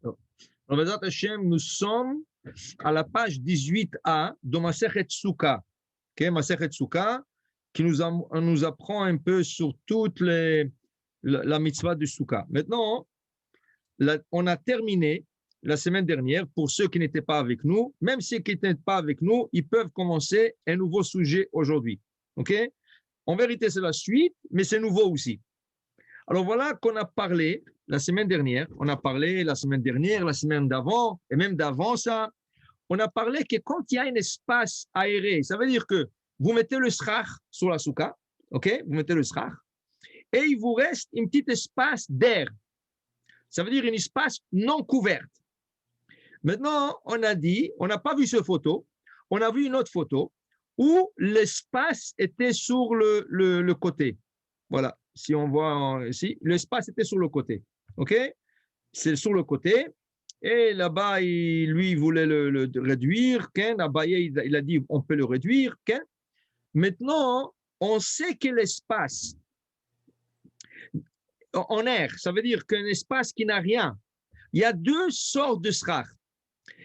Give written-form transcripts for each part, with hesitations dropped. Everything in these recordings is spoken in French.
Alors, Bezrat Hashem, nous sommes à la page 18a de Masechet Souka. Okay? Masechet Souka, qui nous apprend un peu sur toute la mitzvah de Souka. Maintenant, on a terminé la semaine dernière. Pour ceux qui n'étaient pas avec nous, même ceux qui n'étaient pas avec nous, ils peuvent commencer un nouveau sujet aujourd'hui. OK? En vérité, c'est la suite, mais c'est nouveau aussi. Alors voilà qu'on a parlé la semaine dernière, on a parlé la semaine dernière, la semaine d'avant, et même d'avant ça, on a parlé que quand il y a un espace aéré, ça veut dire que vous mettez le srach sur la souka, ok? Vous mettez le srach, et il vous reste un petit espace d'air. Ça veut dire un espace non couvert. Maintenant, on a dit, on n'a pas vu cette photo, on a vu une autre photo où l'espace était sur le côté. Voilà, si on voit ici, l'espace était sur le côté. OK? C'est sur le côté. Et là-bas, lui, il voulait le réduire. Là-bas, il a dit, on peut le réduire. Maintenant, on sait que l'espace en air, ça veut dire qu'un espace qui n'a rien. Il y a deux sortes de srach.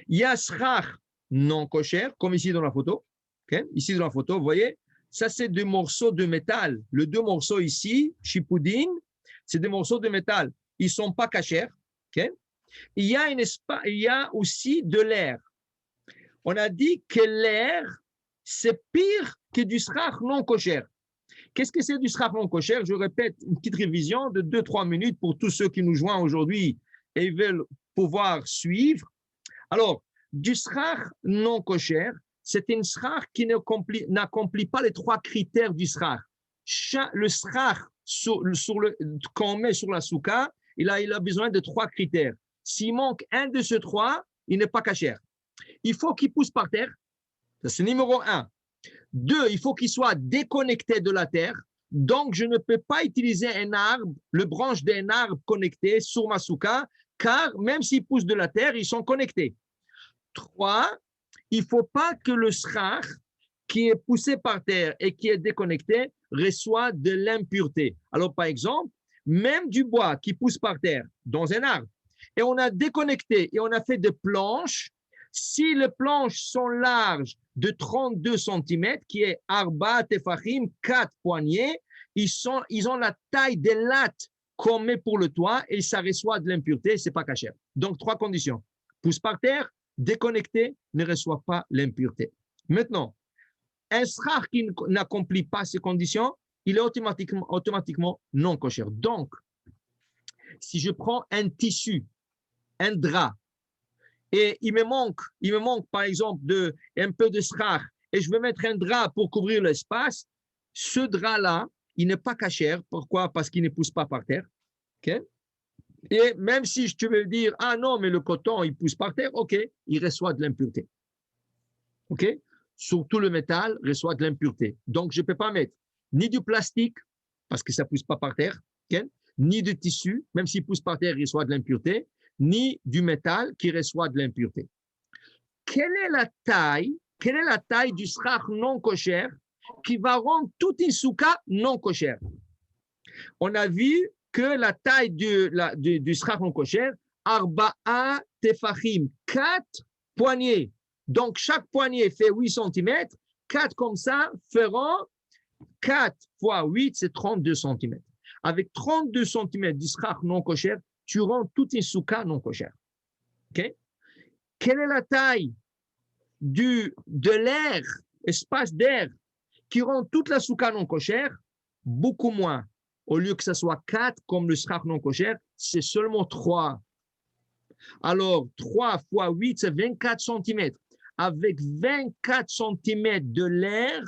Il y a srach non kosher, comme ici dans la photo. Okay? Ici dans la photo, vous voyez, ça c'est des morceaux de métal. Les deux morceaux ici, chipoudine, c'est des morceaux de métal. Ils ne sont pas kosher. Okay? Il y a aussi de l'air. On a dit que l'air, c'est pire que du srach non kosher. Qu'est-ce que c'est du srach non kosher? Je répète une petite révision de 2-3 minutes pour tous ceux qui nous joignent aujourd'hui et veulent pouvoir suivre. Alors, du srach non kosher, c'est une srach qui n'accomplit pas les 3 critères du srach. Le srach qu'on met sur la souka, il a besoin de 3 critères. S'il manque un de ces 3, il n'est pas kasher. Il faut qu'il pousse par terre. Ça, c'est numéro 1. 2, il faut qu'il soit déconnecté de la terre. Donc, je ne peux pas utiliser un arbre, le branche d'un arbre connecté sur ma souka, car même s'ils poussent de la terre, ils sont connectés. 3, il ne faut pas que le srach qui est poussé par terre et qui est déconnecté reçoit de l'impureté. Alors, par exemple, même du bois qui pousse par terre dans un arbre, et on a déconnecté et on a fait des planches, si les planches sont larges de 32 cm, qui est arba tefachim, 4 poignées, ils ont la taille des lattes qu'on met pour le toit et ça reçoit de l'impureté, ce n'est pas kasher. Donc, 3 conditions. Pousse par terre, déconnecté, ne reçoit pas l'impureté. Maintenant, un srach qui n'accomplit pas ces conditions, il est automatiquement non kosher. Donc, si je prends un tissu, un drap, et il me manque par exemple un peu de srach, et je vais mettre un drap pour couvrir l'espace, ce drap-là, il n'est pas kasher. Pourquoi? Parce qu'il ne pousse pas par terre. Okay? Et même si tu veux dire, ah non, mais le coton, il pousse par terre, ok, il reçoit de l'impureté. Ok? Surtout le métal reçoit de l'impureté. Donc, je ne peux pas mettre ni du plastique, parce que ça ne pousse pas par terre, okay? Ni de tissu, même s'il pousse par terre, il reçoit de l'impureté, ni du métal qui reçoit de l'impureté. Quelle est la taille du srach non kosher qui va rendre toute une souka non kosher? On a vu que la taille du srach non kosher, arba'a tefachim, 4 poignées. Donc, chaque poignée fait 8 cm. 4 comme ça feront 4 fois 8, c'est 32 cm. Avec 32 cm du srach non kosher, tu rends toute une souka non kosher. Okay? Quelle est la taille de l'air, espace d'air, qui rend toute la souka non kosher? Beaucoup moins. Au lieu que ce soit 4 comme le srach non kosher, c'est seulement 3. Alors, 3 fois 8, c'est 24 cm. Avec 24 cm de l'air,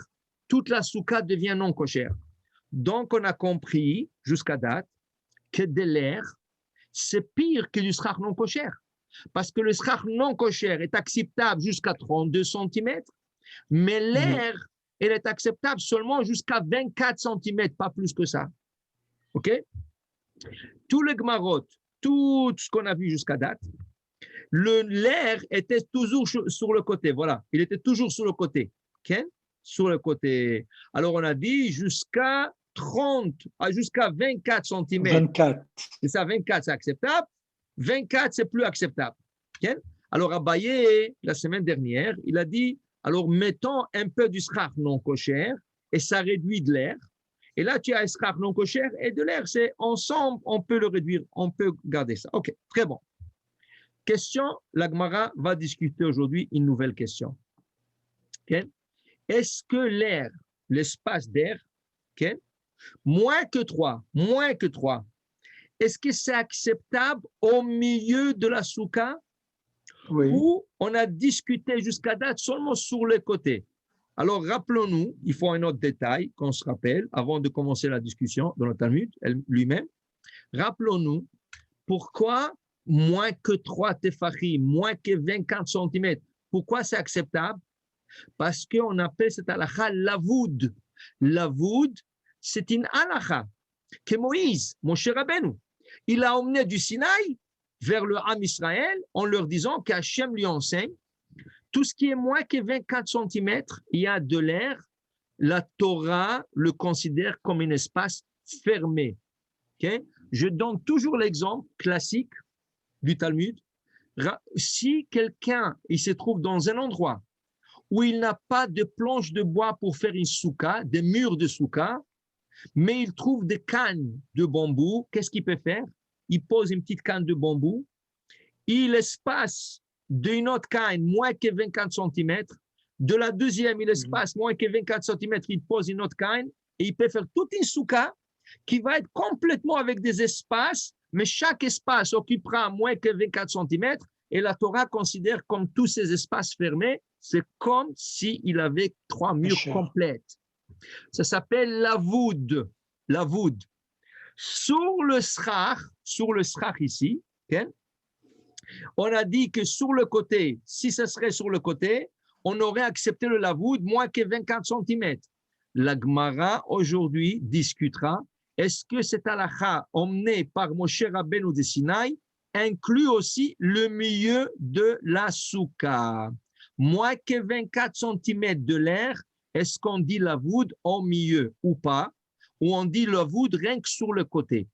toute la souka devient non kosher. Donc, on a compris jusqu'à date que de l'air, c'est pire que du srach non kosher. Parce que le srach non kosher est acceptable jusqu'à 32 cm, mais l'air, elle est acceptable seulement jusqu'à 24 cm, pas plus que ça. OK? Tous les gmarot, tout ce qu'on a vu jusqu'à date, l'air était toujours sur le côté. Voilà, il était toujours sur le côté. Okay? Sur le côté. Alors, on a dit jusqu'à 24 cm. 24. C'est ça, 24, c'est acceptable. 24, c'est plus acceptable. Okay? Alors, Abaye, la semaine dernière, il a dit, alors mettons un peu du srach non kosher et ça réduit de l'air. Et là, tu as un srach non kosher et de l'air, c'est ensemble, on peut le réduire, on peut garder ça. OK, très bon. Question, la Gemara va discuter aujourd'hui une nouvelle question. Okay? Est-ce que l'air, l'espace d'air, okay, moins que 3, est-ce que c'est acceptable au milieu de la soukha ou on a discuté jusqu'à date seulement sur les côtés? Alors, rappelons-nous, il faut un autre détail qu'on se rappelle avant de commencer la discussion dans le Talmud lui-même. Rappelons-nous pourquoi moins que 3 tefachim, moins que 24 cm. Pourquoi c'est acceptable? Parce qu'on appelle cette halakha lavoud. Lavoud, c'est une halakha que Moïse, Moshe Rabbeinu, il a emmené du Sinaï vers le Ham Israël en leur disant qu'Hachem lui enseigne tout ce qui est moins que 24 cm, il y a de l'air, la Torah le considère comme un espace fermé. Okay? Je donne toujours l'exemple classique du Talmud. Si quelqu'un il se trouve dans un endroit où il n'a pas de planche de bois pour faire une soukha, des murs de soukha, mais il trouve des cannes de bambou, qu'est-ce qu'il peut faire? Il pose une petite canne de bambou, il espace d'une autre canne moins que 24 cm, de la deuxième, il espace moins que 24 cm, il pose une autre canne, et il peut faire toute une soukha qui va être complètement avec des espaces, mais chaque espace occupera moins que 24 cm, et la Torah considère comme tous ces espaces fermés, c'est comme s'il avait 3 murs complètes. Ça s'appelle la voûte. La voûte. Sur le srach ici, okay, on a dit que sur le côté, si ce serait sur le côté, on aurait accepté le lavoud moins que 24 cm. La Gemara aujourd'hui discutera, est-ce que cette halakha emmenée par Moshe Rabbeinu de Sinaï inclut aussi le milieu de la soukha? Moins que 24 cm de l'air, est-ce qu'on dit lavoud au milieu ou pas? Ou on dit lavoud rien que sur le côté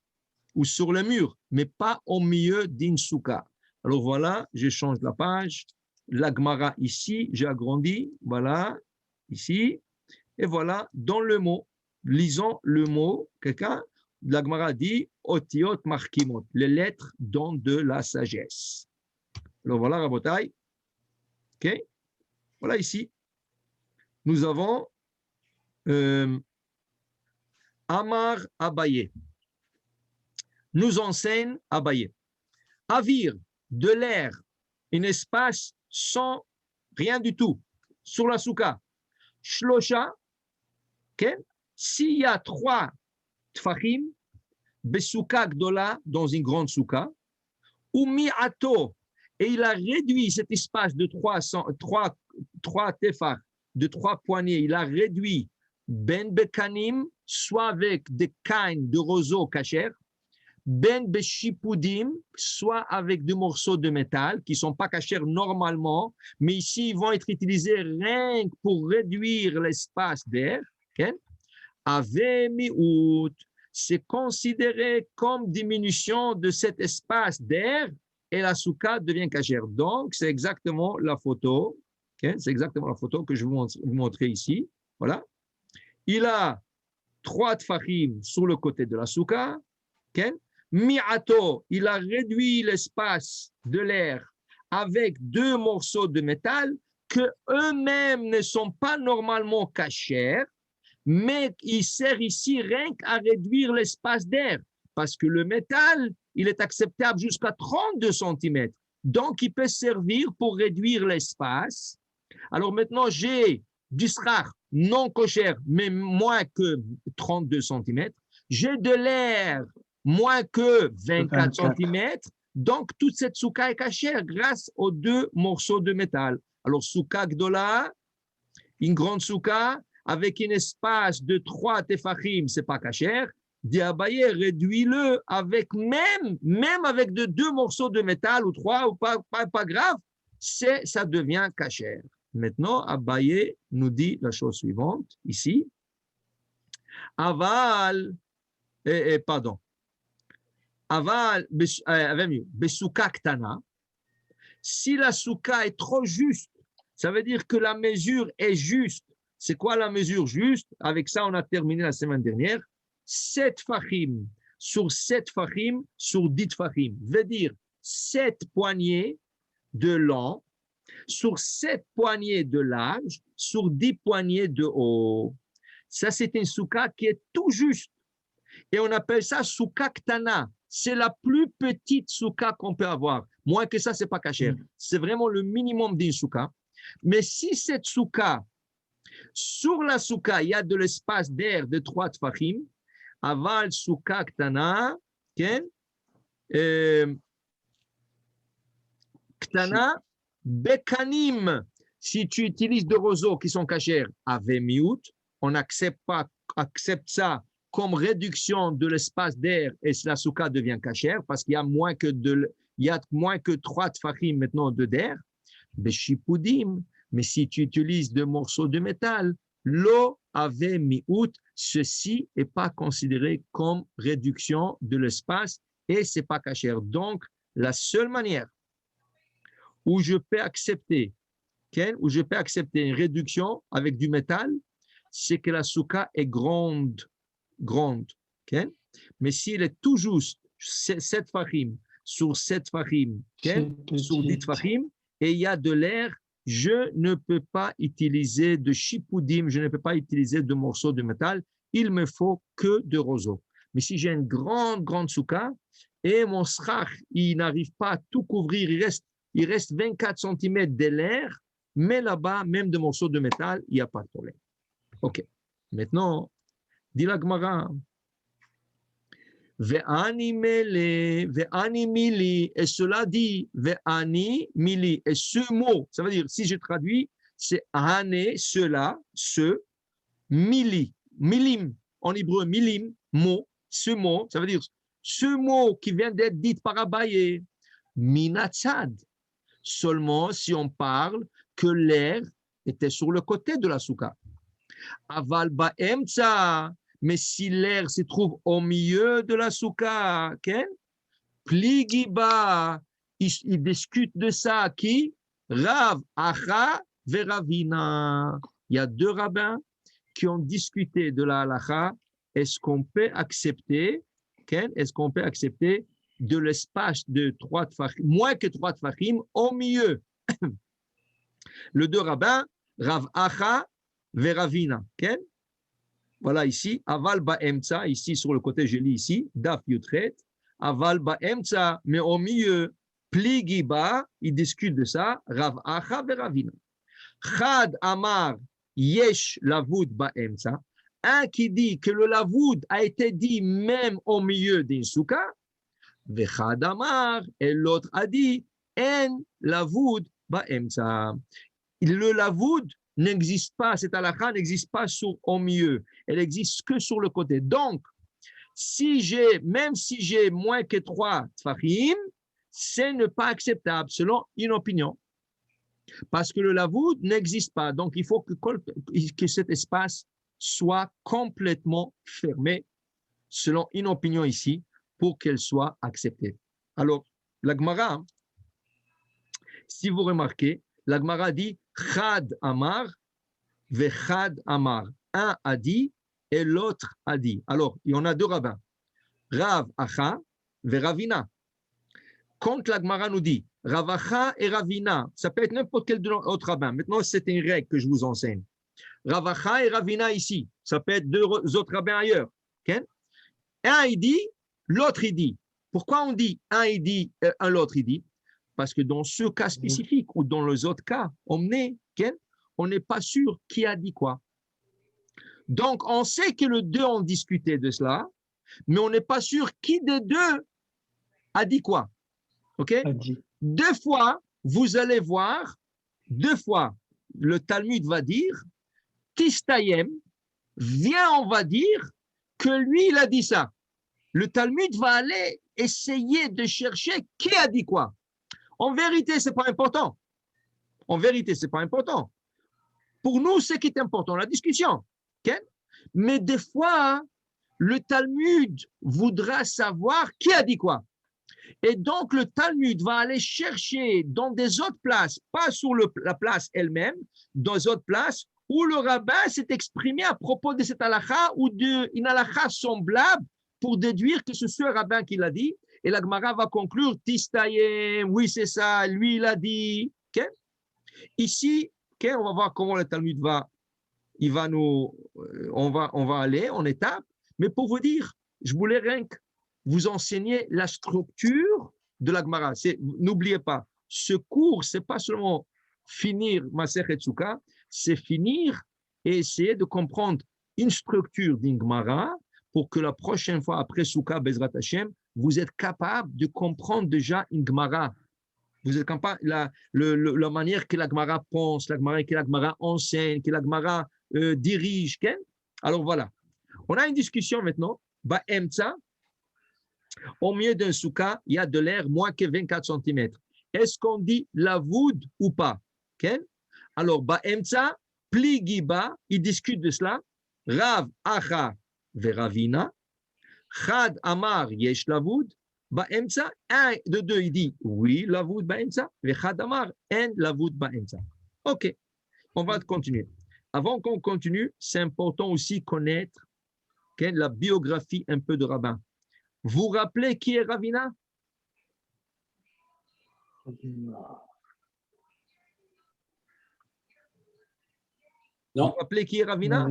ou sur le mur, mais pas au milieu d'une soukha? Alors voilà, je change la page. La Gemara ici, j'ai agrandi, voilà, ici. Et voilà, dans le mot, lisons le mot, quelqu'un, la Gemara dit, otiot markimot, les lettres donnent de la sagesse. Alors voilà, Rabotai, ok, voilà ici, nous avons Amar Abaye, nous enseigne Abaye. Avir, de l'air, un espace sans rien du tout, sur la soukha. Shlosha, okay? S'il y a 3 tfachim, besouka gdola, dans une grande soukha, ou mi'ato, et il a réduit cet espace de 3 tefach, de 3 poignées, il a réduit ben bekanim, soit avec des cannes de roseau kasher, ben beshipudim, soit avec des morceaux de métal qui ne sont pas cachers normalement, mais ici ils vont être utilisés rien que pour réduire l'espace d'air. Okay? Ave mi'ut, c'est considéré comme diminution de cet espace d'air et la soukha devient cachère. Donc, c'est exactement la photo. Okay? C'est exactement la photo que je vais vous montrer ici. Voilà. Il a 3 tfachim sur le côté de la soukha. Okay? Mi'ato, il a réduit l'espace de l'air avec 2 morceaux de métal que eux-mêmes ne sont pas normalement cachers, mais il sert ici rien qu'à réduire l'espace d'air, parce que le métal, il est acceptable jusqu'à 32 cm. Donc, il peut servir pour réduire l'espace. Alors maintenant, j'ai du srach non kosher, mais moins que 32 cm. J'ai de l'air moins que 24 cm. Donc, toute cette soukha est cachère grâce aux 2 morceaux de métal. Alors, soukha gdola, une grande soukha, avec un espace de 3 tefachim, ce n'est pas cachère. Dit Abaye, réduis-le avec même avec de 2 morceaux de métal ou 3, ou pas grave, ça devient cachère. Maintenant, Abaye nous dit la chose suivante, ici. Aval, pardon. Aval, besouka ktana. Si la souka est trop juste, ça veut dire que la mesure est juste. C'est quoi la mesure juste? Avec ça, on a terminé la semaine dernière. 7 fachim sur 7 fachim sur 10 fachim. Veut dire 7 poignées de long sur 7 poignées de large sur 10 poignées de haut. Ça, c'est une souka qui est tout juste. Et on appelle ça souka ktana. C'est la plus petite souka qu'on peut avoir. Moins que ça, c'est pas kasher. C'est vraiment le minimum d'une souka. Mais si cette souka, sur la souka, il y a de l'espace d'air de 3 tfachim, aval souka ktana, ktana, bekanim. Si tu utilises des roseaux qui sont cachers, avemiut, on accepte ça comme réduction de l'espace d'air et la souka devient cachère parce qu'il y a moins que 3 tfachim maintenant de d'air. Beshipudim, mais si tu utilises des morceaux de métal, l'eau avait mi-out, ceci n'est pas considéré comme réduction de l'espace et ce n'est pas cachère. Donc, la seule manière où je peux accepter une réduction avec du métal, c'est que la souka est grande. Mais s'il est tout juste 7 fachim sur 7 fachim, sur 10 fachim, et il y a de l'air, je ne peux pas utiliser de chipudim, je ne peux pas utiliser de morceaux de métal, il me faut que de roseaux. Mais si j'ai une grande souka et mon srach, il n'arrive pas à tout couvrir, il reste 24 cm de l'air, mais là-bas, même de morceaux de métal, il n'y a pas de problème. OK. Maintenant, dit la Gemara, Ve'ani mele, ve'ani mili, et cela dit, ve'ani mili, et ce mot, ça veut dire, si je traduis, c'est ane, cela, ce, mili, milim, en hébreu, milim, mot, ce mot, ça veut dire, ce mot qui vient d'être dit par Abaye, minatzad, seulement si on parle que l'air était sur le côté de la souka. Aval ba'emtsa, mais si l'air se trouve au milieu de la souka, pligiba, il discute de ça qui Rav Acha veravina. Il y a 2 rabbins qui ont discuté de la halacha. Est-ce qu'on peut accepter de l'espace de 3 tfachim, moins que 3 tfachim, au milieu? Le 2 rabbins, Rav Acha veravina. Voilà ici, aval ba'emtsa, ici sur le côté, je lis ici, daf yutret, aval ba'emtsa, mais au milieu, pligiba, il discute de ça, Rav Acha veravina. Chad amar yesh lavud ba'emtsa, un qui dit que le lavud a été dit même au milieu d'une souka, vechad amar, et l'autre a dit, en lavud ba'emtsa. Le lavud n'existe pas, cette halakha n'existe pas au milieu, elle existe que sur le côté. Donc, même si j'ai moins que 3 tfachim, c'est ne pas acceptable selon une opinion. Parce que le lavoud n'existe pas. Donc, il faut que cet espace soit complètement fermé selon une opinion ici pour qu'elle soit acceptée. Alors, la Gemara, si vous remarquez, la Gemara dit Chad Amar, Vechad Amar. Un a dit et l'autre a dit. Alors, il y en a 2 rabbins. Rav Acha Veravina. Quand la Gemara nous dit Rav Acha et Ravina, ça peut être n'importe quel autre rabbin. Maintenant, c'est une règle que je vous enseigne. Rav Acha et Ravina ici, ça peut être 2 autres rabbins ailleurs. Okay? Un il dit, l'autre il dit. Pourquoi on dit un il dit, l'autre il dit? Parce que dans ce cas spécifique ou dans les autres cas, on n'est pas sûr qui a dit quoi. Donc, on sait que les 2 ont discuté de cela, mais on n'est pas sûr qui des 2 a dit quoi. OK? 2 fois, vous allez voir, 2 fois, le Talmud va dire, Tistayem, viens, on va dire que lui, il a dit ça. Le Talmud va aller essayer de chercher qui a dit quoi. En vérité, ce n'est pas important. Pour nous, ce qui est important, la discussion. Okay? Mais des fois, le Talmud voudra savoir qui a dit quoi. Et donc, le Talmud va aller chercher dans des autres places, pas sur la place elle-même, dans des autres places où le rabbin s'est exprimé à propos de cette halakha ou d'une halakha semblable pour déduire que c'est ce rabbin qui l'a dit. Et la Gemara va conclure, Tistayem, oui, c'est ça, lui, il a dit. Okay? Ici, okay, on va voir comment le Talmud va, on va aller en étape. Mais pour vous dire, je voulais rien que vous enseigner la structure de la Gemara. N'oubliez pas, ce cours, c'est pas seulement finir Masechet Souka, c'est finir et essayer de comprendre une structure d'une Gemara pour que la prochaine fois, après Souka, Bezrat Hashem, vous êtes capable de comprendre déjà une Gemara. Vous êtes capable, la manière que la Gemara pense, la manière que la Gemara enseigne, que la Gemara dirige. Okay? Alors voilà. On a une discussion maintenant. Ba'emtsa, au milieu d'un souka, il y a de l'air moins que 24 cm. Est-ce qu'on dit la voûte ou pas? Okay? Alors, Ba'emtsa, Pligiba, il discute de cela. Rav Acha Veravina. Chad Amar Yesh la voûte. Ba'emtsa, un de deux, il dit oui, la voûte Ba'emtsa. Chad Amar, en la voûte Ba'emtsa. OK, on va continuer. Avant qu'on continue, c'est important aussi connaître la biographie un peu de Rabbin. Vous vous rappelez qui est Ravina? Non. Vous vous rappelez qui est Ravina?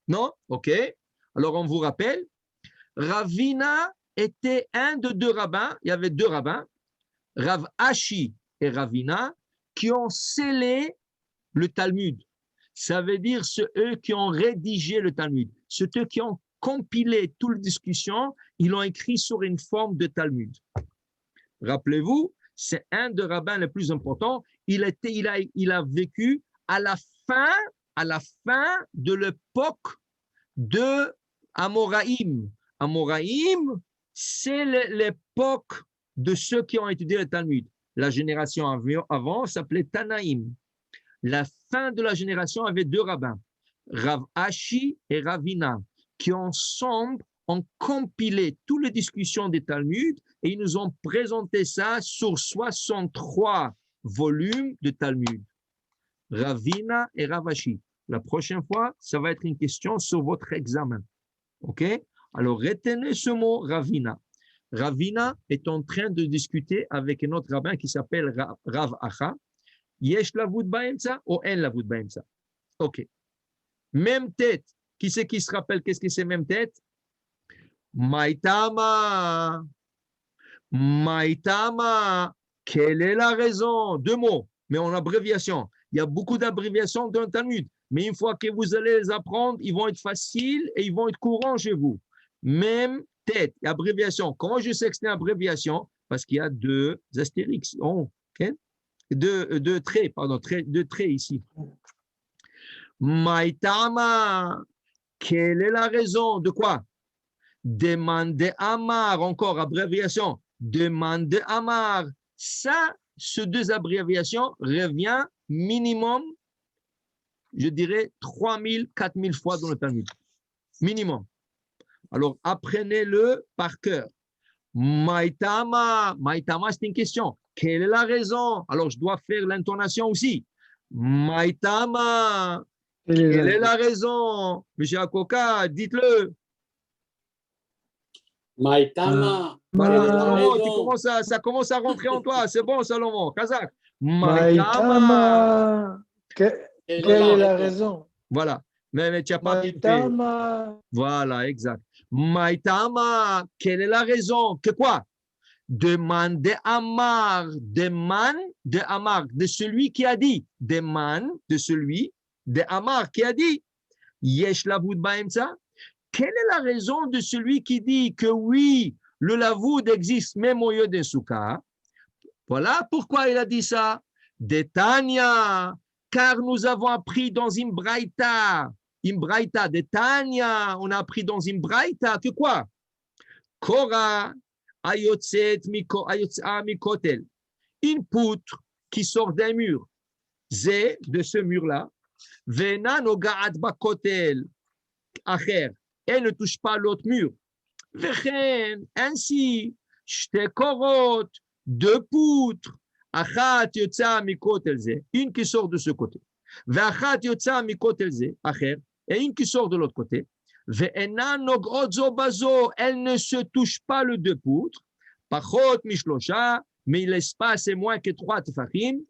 Non? OK. Alors, on vous rappelle. Ravina était un de deux rabbins. Il y avait deux rabbins, Rav Ashi et Ravina, qui ont scellé le Talmud. Ça veut dire ceux qui ont rédigé le Talmud. Ceux qui ont compilé toutes les discussions, ils l'ont écrit sur une forme de Talmud. Rappelez-vous, c'est un des rabbins les plus importants. Il a vécu à la fin de l'époque de Amoraïm. Amoraïm, c'est l'époque de ceux qui ont étudié le Talmud. La génération avant s'appelait Tanaïm. La fin de la génération avait deux rabbins, Rav Ashi et Ravina, qui ensemble ont compilé toutes les discussions des Talmuds et ils nous ont présenté ça sur 63 volumes de Talmud. Ravina et Rav Ashi. La prochaine fois, ça va être une question sur votre examen. OK? Alors, retenez ce mot Ravina. Ravina est en train de discuter avec un autre rabbin qui s'appelle Rav Acha. Yesh lavud ba'emtsa ou en lavud ba'emtsa. OK. Même tête. Qui c'est qui se rappelle qu'est-ce que c'est même tête? Maïtama. Maïtama. Quelle est la raison? Deux mots, mais en abréviation. Il y a beaucoup d'abréviations dans le Talmud. Mais une fois que vous allez les apprendre, ils vont être faciles et ils vont être courants chez vous. Même tête, abréviation. Comment je sais que c'est une abréviation? Parce qu'il y a deux astérix. Okay? Deux traits, pardon, deux traits ici. Maïtama, quelle est la raison? De quoi? Demande Amar, encore abréviation. Demande Amar. Ça, ces deux abréviations revient minimum, je dirais, 3000, 4000 fois dans le Talmud. Minimum. Alors, apprenez-le par cœur. Maïtama, Maïtama, c'est une question. Quelle est la raison? Alors, je dois faire l'intonation aussi. Maïtama, quelle est la raison? Monsieur Akoka, dites-le. Maïtama. Voilà, Salomon, ça commence à rentrer en toi. C'est bon, Salomon. Kazakh. Maïtama. Quelle est la raison? Voilà. Mais tu n'as pas bien fait. Voilà, exact. Maïtama, quelle est la raison? Que quoi? Demande de Amar, demande de Amar, de celui qui a dit, demande de celui de Amar qui a dit, Yesh lavoud ba'emtsa. Quelle est la raison de celui qui dit que oui, le lavoud existe même au lieu d'un souka? Voilà pourquoi il a dit ça. Detania, car nous avons appris dans une braïta, de Tanya, on a appris dans une braïta que quoi? Kora ayotset mikotel, une poutre qui sort d'un mur. Zé, de ce mur-là, vena nogaat bakotel, acher, elle ne touche pas l'autre mur. Vechen, ainsi, shte korot, deux poutres, achat yotza mikotel ze, une qui sort de ce côté. Ve'achat yotza mikotel ze, acher, et une qui sort de l'autre côté. Ve'ena nogrot zo bazo, elle ne se touche pas le deux poutres. Pachot mishlosha, mais l'espace est moins que 3 tefachim.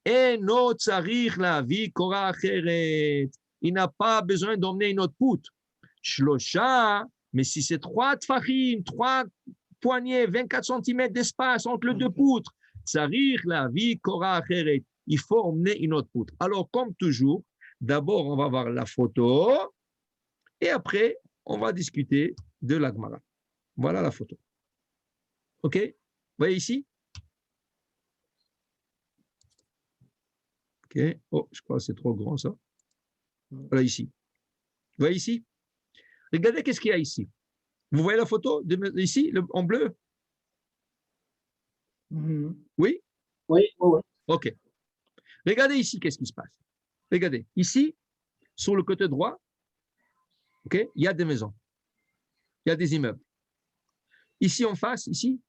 Et no tzarich lavi kora acheret. Il n'a pas besoin d'emmener une autre poutre. Shlosha, mais si c'est 3 tefachim, 3 poignées, 24 cm d'espace entre les deux poutres, tzarich lavi kora acheret. Il faut emmener une autre poutre. Alors, comme toujours, d'abord, on va voir la photo et après, on va discuter de la Gemara. Voilà la photo. OK? Vous voyez ici? OK. Oh, je crois que c'est trop grand, ça. Voilà ici. Vous voyez ici? Regardez qu'est-ce qu'il y a ici. Vous voyez la photo ici, en bleu? Mhm. Oui? Oui, oui. OK. Regardez ici, qu'est-ce qui se passe. Regardez. Ici, sur le côté droit, OK, il y a des maisons. Il y a des immeubles. Ici, en face, ici,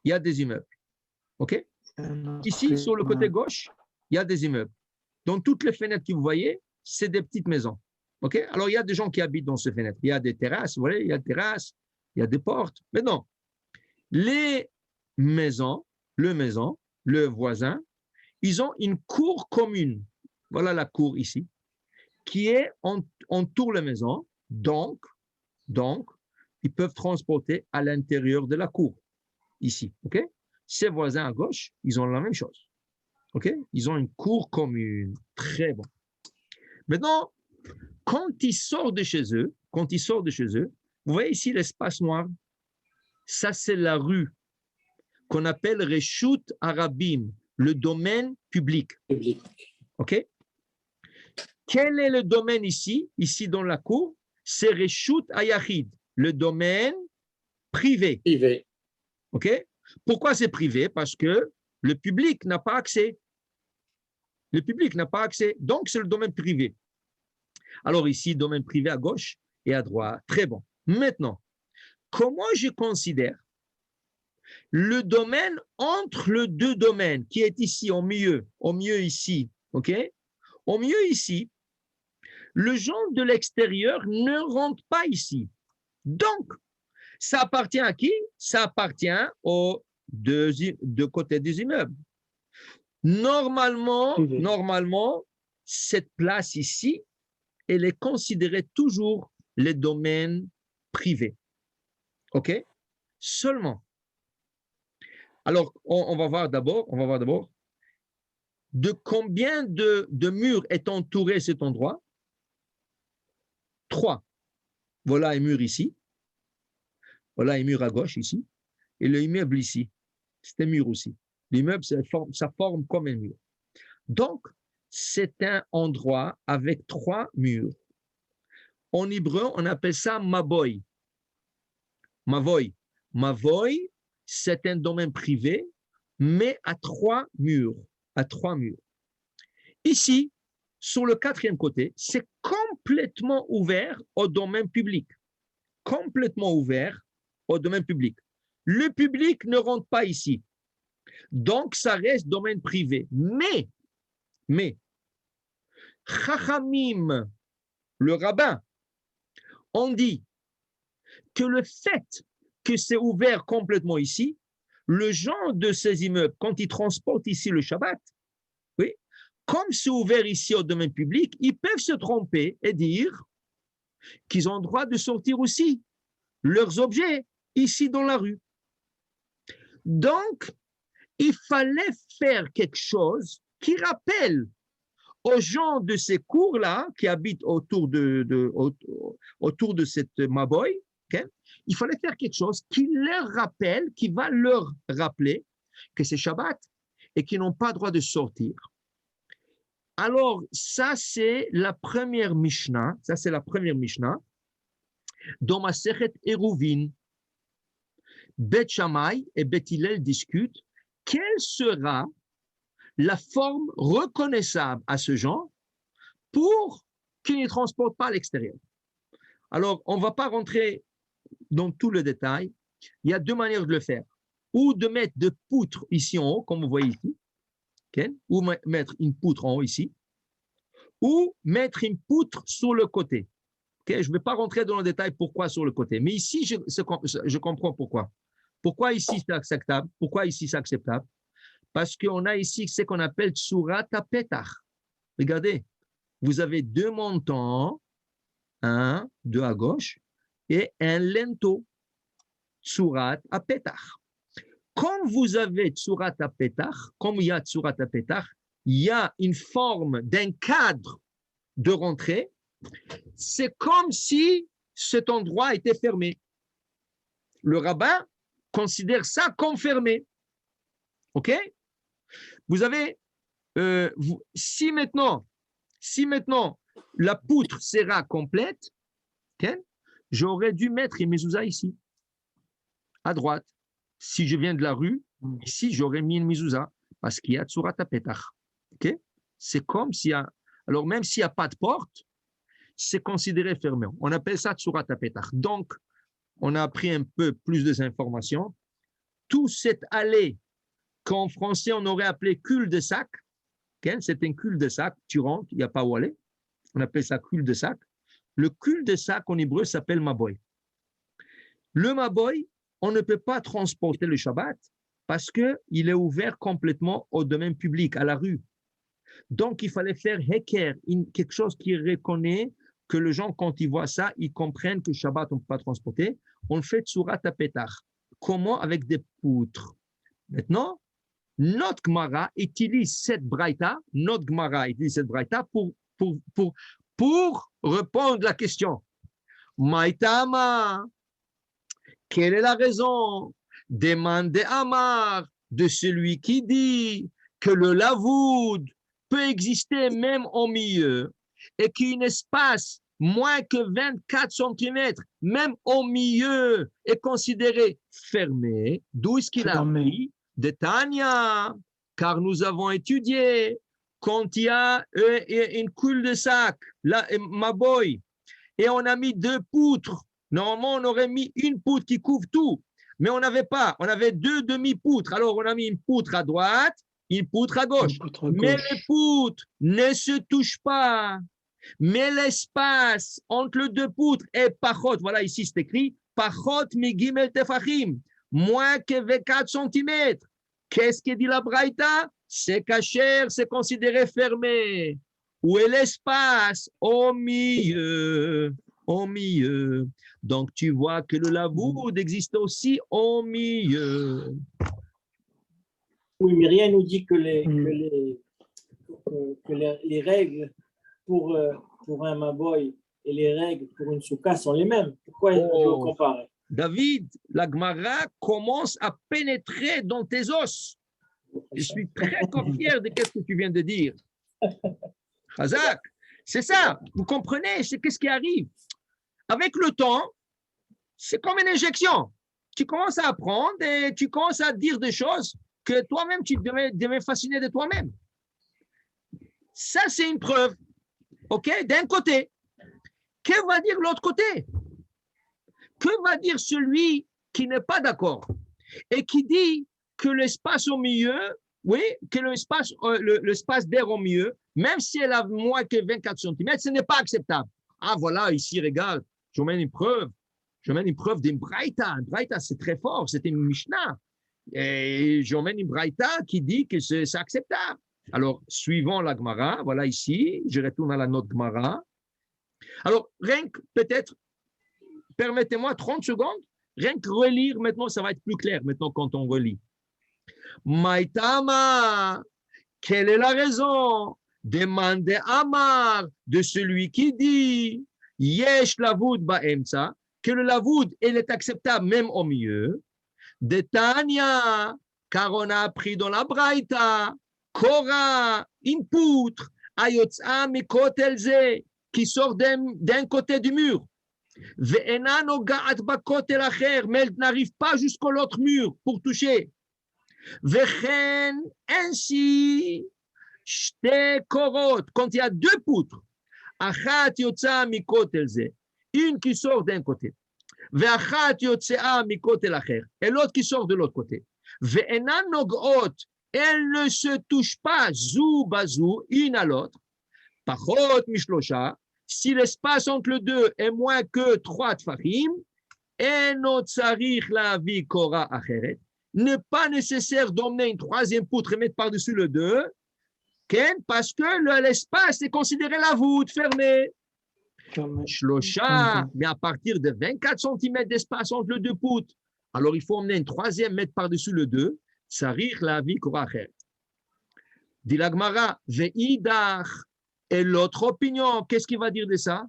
il y a des immeubles. OK? Ici, sur le côté gauche, il y a des immeubles. Dans toutes les fenêtres que vous voyez, c'est des petites maisons. OK? Alors, il y a des gens qui habitent dans ces fenêtres. Il y a des terrasses, vous voyez, il y a des terrasses, il y a des portes. Mais non. Les maisons, le voisin, ils ont une cour commune. Voilà la cour ici, qui est entoure la maison. Donc, ils peuvent transporter à l'intérieur de la cour, ici. OK? Ces voisins à gauche, ils ont la même chose. OK? Ils ont une cour commune. Très bon. Maintenant, quand ils sortent de chez eux, vous voyez ici l'espace noir? Ça, c'est la rue qu'on appelle Reshut Arabim, le domaine public. Public. OK? Quel est le domaine ici dans la cour? C'est Reshut Ayachid, le domaine privé. Privé. OK? Pourquoi c'est privé? Parce que le public n'a pas accès. Le public n'a pas accès. Donc, c'est le domaine privé. Alors ici, domaine privé à gauche et à droite. Très bon. Maintenant, comment je considère le domaine entre les deux domaines qui est ici au milieu ici, OK? Au milieu ici, le gens de l'extérieur ne rentre pas ici. Donc, ça appartient à qui? Ça appartient aux deux côtés des immeubles. Normalement, cette place ici, elle est considérée toujours les domaines privés. OK? Seulement. Alors, on va voir d'abord de combien de murs est entouré cet endroit. 3. Voilà un mur ici. Voilà un mur à gauche ici. Et le immeuble ici. C'est un mur aussi. L'immeuble, ça forme comme un mur. Donc, c'est un endroit avec 3 murs. En hébreu, on appelle ça Maboy. Mavoy. Mavoy, c'est un domaine privé, mais à 3 murs. À 3 murs. Ici, sur le 4e côté, c'est complètement ouvert au domaine public. Complètement ouvert au domaine public. Le public ne rentre pas ici. Donc, ça reste domaine privé. Mais, Chachamim, le rabbin, on dit que le fait que c'est ouvert complètement ici, le genre de ces immeubles, quand ils transportent ici le Shabbat, oui, comme c'est ouvert ici au domaine public, ils peuvent se tromper et dire qu'ils ont le droit de sortir aussi leurs objets ici dans la rue. Donc, il fallait faire quelque chose qui rappelle aux gens de ces cours-là qui habitent autour de cette Maboy, okay, il fallait faire quelque chose qui leur rappelle, qui va leur rappeler que c'est Shabbat et qu'ils n'ont pas le droit de sortir. Alors, ça, c'est la première Mishnah. Dans Masechet Eruvin. Bet Shammai et Bet Hillel discutent quelle sera la forme reconnaissable à ce genre pour qu'il ne transporte pas à l'extérieur. Alors, on ne va pas rentrer dans tout le détail. Il y a deux manières de le faire. Ou de mettre des poutres ici en haut, comme vous voyez ici, okay? Ou mettre une poutre en haut ici, ou mettre une poutre sur le côté. Okay? Je ne vais pas rentrer dans le détail pourquoi sur le côté, mais ici, je comprends pourquoi. Pourquoi ici c'est acceptable? Pourquoi ici c'est acceptable? Parce qu'on a ici ce qu'on appelle Tsurat HaPetach. Regardez, vous avez deux montants, deux à gauche, et un lento, Tsurat HaPetach. Comme vous avez Tsurat HaPetach, comme il y a Tsurat HaPetach, il y a une forme d'un cadre de rentrée. C'est comme si cet endroit était fermé. Le rabbin considère ça comme fermé. OK? Vous avez, si maintenant la poutre sera complète, okay, j'aurais dû mettre une mezouza ici, à droite. Si je viens de la rue, ici, j'aurais mis une mezouza, parce qu'il y a Tsurat HaPetach. Okay? C'est comme s'il y a... Alors, même s'il n'y a pas de porte, c'est considéré fermé. On appelle ça Tsurat HaPetach. Donc, on a appris un peu plus d'informations. Tout cette allée qu'en français, on aurait appelé cul-de-sac, okay? C'est un cul-de-sac, tu rentres, il n'y a pas où aller. On appelle ça cul-de-sac. Le cul-de-sac en hébreu s'appelle maboy. Le maboy, on ne peut pas transporter le Shabbat parce qu'il est ouvert complètement au domaine public, à la rue. Donc, il fallait faire heker, quelque chose qui reconnaît que les gens, quand ils voient ça, ils comprennent que Shabbat, on ne peut pas transporter. On fait Tsurat HaPetach. Comment? Avec des poutres. Maintenant, notre Gemara utilise cette braïta, pour répondre à la question. Maïtama, quelle est la raison? Demandez Amar de celui qui dit que le lavoud peut exister même au milieu et qu'un espace moins que 24 cm, même au milieu, est considéré fermé. D'où est-ce qu'il a appris? De Tanya, car nous avons étudié quand il y a une cul-de-sac, maboy, et on a mis deux poutres. Normalement, on aurait mis une poutre qui couvre tout, mais on n'avait pas. On avait deux demi-poutres. Alors, on a mis une poutre à droite, une poutre à gauche. Mais les poutres ne se touchent pas. Mais l'espace entre les deux poutres est pachot. Voilà, ici, c'est écrit pachot migimel tefachim. Moins que 24 cm. Qu'est-ce que dit la braïta? C'est caché, c'est considéré fermé. Où est l'espace? Au milieu. Au milieu. Donc, tu vois que le lavoud existe aussi au milieu. Oui, mais rien nous dit que les règles pour un maboy et les règles pour une souka sont les mêmes. Pourquoi je dois comparer? David, la Gemara commence à pénétrer dans tes os. Je suis très fier de ce que tu viens de dire. Hazak, c'est ça. Vous comprenez? C'est qu'est-ce qui arrive. Avec le temps, c'est comme une injection. Tu commences à apprendre et tu commences à dire des choses que toi-même, tu devais fasciner de toi-même. Ça, c'est une preuve. OK? D'un côté. Que va dire l'autre côté? Que va dire celui qui n'est pas d'accord et qui dit que l'espace au milieu, oui, que l'espace d'air au milieu, même si elle a moins que 24 cm, ce n'est pas acceptable. Ah, voilà, ici, regarde, je mets une preuve. Je mets une preuve d'une braïta. Une braïta, c'est très fort, c'était une Mishnah. Et j'emmène une braïta qui dit que c'est acceptable. Alors, suivant la Gemara, voilà ici, je retourne à la note Gemara. Alors, rien que peut-être, permettez-moi 30 secondes, rien que relire maintenant, ça va être plus clair maintenant quand on relit. Maïtama, quelle est la raison? Demandez Amar de celui qui dit Yesh lavoud ba'emsa, que le lavoud est acceptable même au milieu. De Tanya, car on a appris dans la Braïta, Kora, une poutre, Ayotza mikotelze, qui sort d'un côté du mur. Ve'ena nogaat bakotel acher, mais elle n'arrive pas jusqu'à l'autre mur pour toucher. Vechen, ainsi, shte korot, quand il y a deux poutres, achat yotza mikotelze, une qui sort d'un côté. Ve'achat yotzea mikotel acher. Et l'autre qui sort de l'autre côté. Ve'enan nog'ot. Elles ne se touchent pas, zou bazou, une à l'autre. Pachot mishlosha. Si l'espace entre les deux est moins que 3 tfachim, eno tzarich la'avi kora acheret. N'est pas nécessaire d'emmener une troisième poutre et mettre par-dessus le 2, parce que l'espace est considéré la voûte fermée. Shlosha, mais à partir de 24 cm d'espace entre les deux poutres, alors il faut emmener une troisième, mettre par-dessus le 2, tzarich la'avi kora acheret. Dit la Gemara, ve'idach. Et l'autre opinion, qu'est-ce qu'il va dire de ça?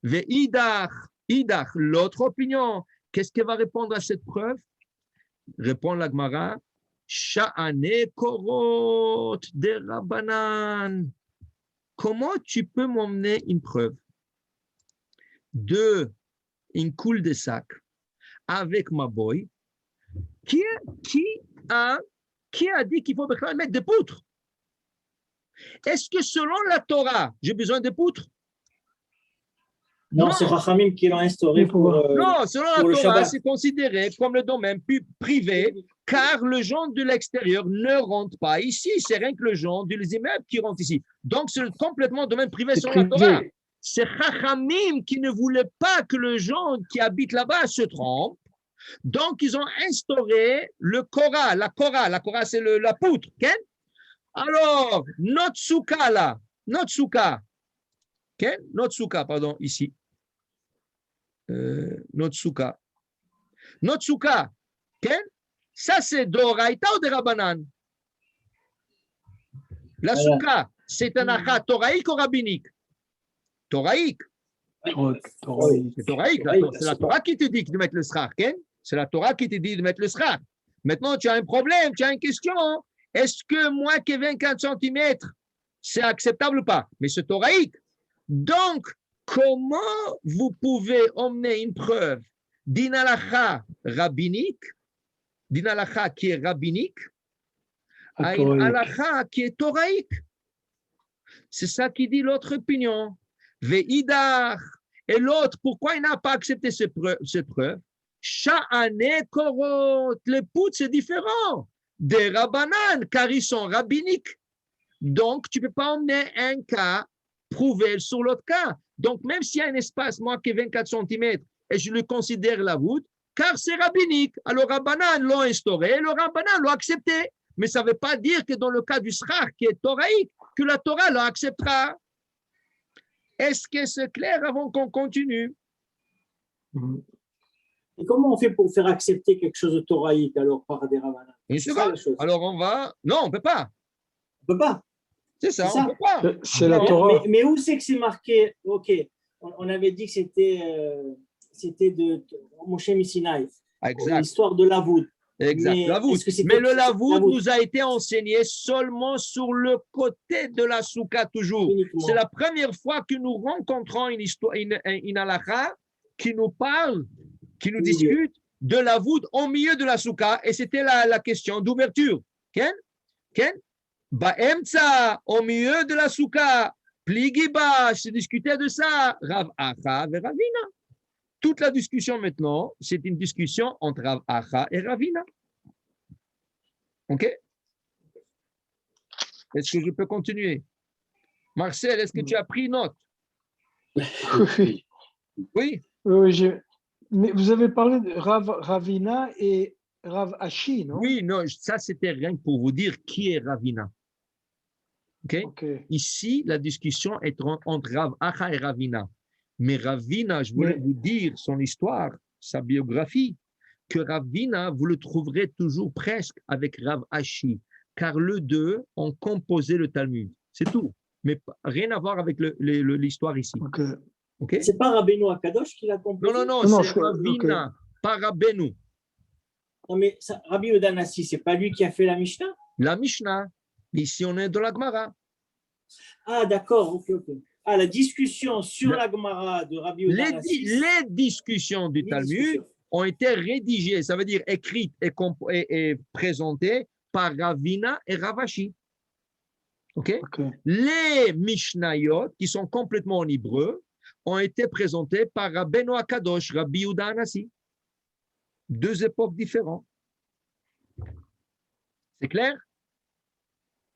Ve'idach, idach, l'autre opinion, qu'est-ce qu'elle va répondre à cette preuve? Répond la Gemara, Sha'ane korot de Rabbanan. Comment tu peux m'emmener une preuve de une coule de sac avec ma boy qui a dit qu'il faut mettre des poutres? Est-ce que selon la Torah, j'ai besoin de poutres? Non, c'est Rachamim qui l'ont instauré pour. Non, selon la pour Torah, c'est considéré comme le domaine privé, car le gens de l'extérieur ne rentre pas ici. C'est rien que le gens des immeubles qui rentrent ici. Donc, c'est complètement domaine privé selon la Torah. C'est Rachamim qui ne voulait pas que les gens qui habitent là-bas se trompent. Donc, ils ont instauré le Korah. La Korah, c'est la poutre. Okay? Alors, notre souka là, notre souka, pardon, ici. Notre souka, ça c'est d'Oraïta ou de Rabbanan? La souka, c'est un achat toraïque ou rabbinique? Toraïque. C'est toraïque. C'est la Torah qui te dit de mettre le srach. C'est la Torah qui te dit de mettre le srach. Maintenant, tu as un problème, tu as une question. Est-ce que moins que 24 cm, c'est acceptable ou pas? Mais c'est toraïque. Donc, comment vous pouvez emmener une preuve d'une halakha rabbinique, d'une halakha qui est rabbinique, à une halakha qui est toraïque? C'est ça qui dit l'autre opinion. Ve'idach. Et l'autre, pourquoi il n'a pas accepté cette preuve? Sha'ane korot. Les poutres, c'est différent des rabbanan, car ils sont rabbiniques. Donc, tu ne peux pas emmener un cas prouvé sur l'autre cas. Donc, même s'il y a un espace moins que 24 cm, et je le considère la voûte, car c'est rabbinique. Alors, rabbanan l'ont instauré, le rabbanan l'ont accepté. Mais ça ne veut pas dire que dans le cas du srach, qui est toraïque, que la Torah l'acceptera. Est-ce que c'est clair avant qu'on continue? Et comment on fait pour faire accepter quelque chose de toraïque alors par des rabbanan? Alors on va. Non, on ne peut pas. On ne peut pas. C'est ça, on ne peut pas. C'est la Torah. Mais où c'est que c'est marqué? Ok, on avait dit que c'était de Moshe Missinaï. Exact. L'histoire de la voûte. Exact, la voûte. Mais le lavoud nous a été enseigné seulement sur le côté de la souka toujours. C'est la première fois que nous rencontrons une histoire, une halakha qui nous parle, qui nous discute de la voûte au milieu de la souka, et c'était la question d'ouverture. Ken? Ba'emtsa, au milieu de la souka, pligiba, se discutait de ça, Rav Acha et Ravina. Toute la discussion maintenant, c'est une discussion entre Rav Acha et Ravina. OK? Est-ce que je peux continuer? Marcel, est-ce que tu as pris note? Oui. Oui? Oui, mais vous avez parlé de Ravina et Rav Ashi, non? Oui, non, ça c'était rien que pour vous dire qui est Ravina. OK? Ici, la discussion est entre Rav Acha et Ravina. Mais Ravina, je voulais vous dire son histoire, sa biographie, que Ravina, vous le trouverez toujours presque avec Rav Ashi, car les deux ont composé le Talmud. C'est tout. Mais rien à voir avec l'histoire ici. Okay? C'est pas Rabbeinu Akadosh qui l'a composé? Non, c'est Ravina, pas Rabbeinu. Non, mais Rabbi Yehuda Nassi, c'est pas lui qui a fait la Mishnah? La Mishnah. Ici, on est dans la Gemara. Ah, d'accord, ok. Ah, la discussion sur la Gemara de Rabbi Yehuda Nassi. Les discussions du Talmud ont été rédigées, ça veut dire écrites et présentées par Ravina et Rav Ashi. Okay? Les Mishnayot, qui sont complètement en hébreu, ont été présentés par Rabbeinu Akadosh, Rabbi Yehuda Hanassi. Deux époques différentes. C'est clair?